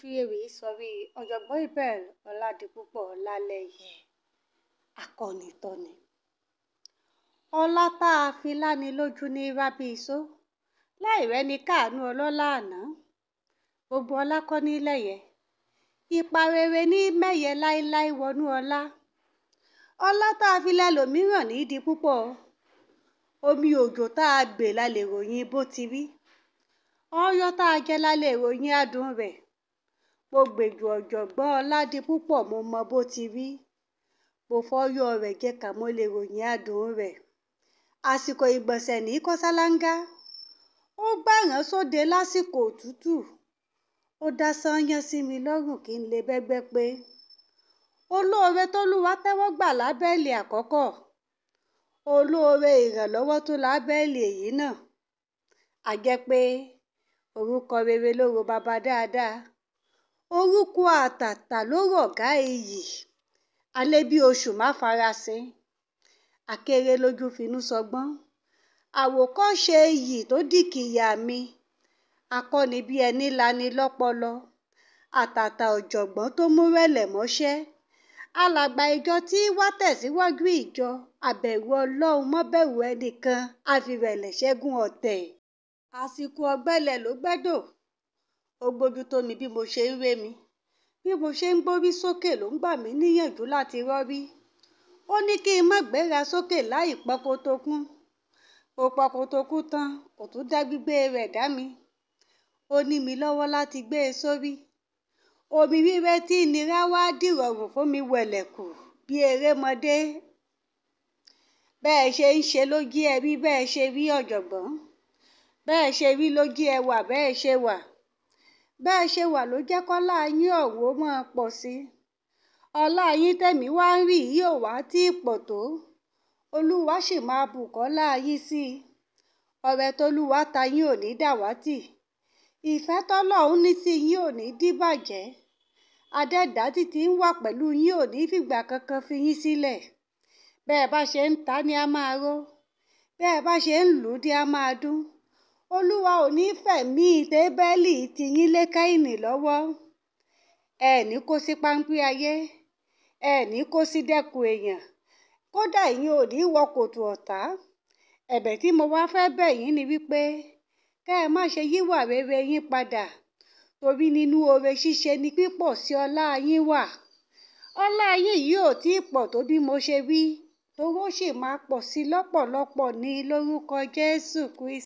fi ewì sọrí ọ̀jọ̀gbọ́n Olaleye akọni tọ́ni. Ọlá tá a fi láni lójú ní rábí iṣó, láì rẹ́ni káàánú ọlọ́lá àná. Gbogbo ọlá kọ́ ní lẹ́yẹ, ipa rere ní mẹ́yẹ láíláí wọnú ọlá. Ọlá tá a fi lẹ́lòmíràn ní di púpọ̀. Omi òjò tá a gbè la lè ròyìn bó ti rí. Ọyọ́ tá a jẹ la lè ròyìn adùn rẹ̀. Mo gbèjò ọ̀jọ̀gbọ́n ọlá di púpọ̀, mo mọ bó ti rí. Mo fọ́yọ́ rẹ̀ jẹ kà, mo lè ròyìn adùn rẹ̀. Àsìkò ìgbọ̀nsẹ̀ ní kó sálángá. Ó gbàrán sóde lásìkò òtútù. Ó dá sányán sí mi lọ́rùn kí n lè bẹ́gbẹ́ pé. Olóore t'Olúwa tẹ́wọ́ gbà lábẹ́ẹ̀lì àkọ́kọ́. Olóore ìrànlọ́wọ́ tó lábẹ́ẹ̀lì èyí náà. A jẹ́ pé orúkọ rere ló ro baba dáadáa. Orúkọ àtàtà ló rọ̀gá iyì. Alẹ́ bí oṣù má farasin. Akéré lójú finú sọgbọ́n. Àwòkọ́ṣe iyì tó dìkìyà mi. Akọ́ni bí ẹni lani lọ́pọlọ. Àtàtà ọ̀jọ̀gbọ́n tó múrẹ̀lẹ̀ mọ́ṣẹ́. Alàgbà ìjọ tí wá tẹ̀síwájú ìjọ. Àbẹ̀rù Ọlọ́run mọ́bẹ̀rù ẹnìkan. Àfìrẹ̀lẹ̀ ṣẹ́gun ọ̀tẹ̀. Àsìkò ọ̀gbẹlẹ̀ ló gbẹ́dò. Ó gbójú tó mi bí mo ṣe ń ré mi. Bí mo ṣe ń gbórí sókè ló ń gbà mí níyànjú láti rọ́rí. Ó ní kí n má gbéra sókè láì pọkotokún. Mo pọkotokún tán, kò tún dá gbígbé rẹ̀ dá mi. Ó ní mi lọ́wọ́ láti gbé e sórí. Omi rírẹ́ tí ìnira wá dìrọ̀rùn fún mi wẹ̀lẹ̀kù bí erémọdé. Bẹ́ẹ̀ ṣe ń ṣe ló jí ẹ rí bẹ́ẹ̀ ṣe rí ọ̀jọ̀gbọ́n. Bẹ́ẹ̀ ṣe rí ló jí ẹ wà bẹ́ẹ̀ ṣe wà. Bẹ́ẹ̀ ṣe wà ló jẹ́ kọ́lá yín ọ̀hún ó máa pọ̀ sí. Ọlá yín tẹ̀mí wá ń rí yìí ò wá tí ì pọ̀ tó. Olúwa sì máa bùkọ́lá yín sí i. Ọrẹ t'Olúwa ta yín ò ní dàwátì. Ìfẹ́ t'Ọlọ́run ní sí yín ò ní díbàjẹ́. Adẹ́dá tí ń wà pẹ̀lú yín ò ní fìgbà kankan fi yín sílẹ̀. Bẹ́ẹ̀ bá ṣe ń ta ni a máa ró. Bẹ́ẹ̀ bá ṣe ń lù ú ni a máa dún. Olúwa ò ní fẹ̀mí Tébẹ́lì ti yín lé Káínì lọ́wọ́. Ẹ ní kó sí páńpẹ́ ayé. Ẹ ní kó sí dẹ́kun èèyàn. Kódà yín ò ní wọ kòtò ọ̀tá. Ẹ̀bẹ̀ tí mo wá fẹ́ bẹ̀ yín ni wípé kẹ́ ẹ má ṣe yíwà rere yín padà. Torí nínú oore ṣíṣe ni pípọ̀ sí ọlá yín wà. Ọlá yín yìí ò tí ì pọ̀ tó bí mo ṣe wí. Torí ó sì máa pọ̀ sí lọ́pọ̀lọpọ̀ ní lórúkọ Jésù Kristi.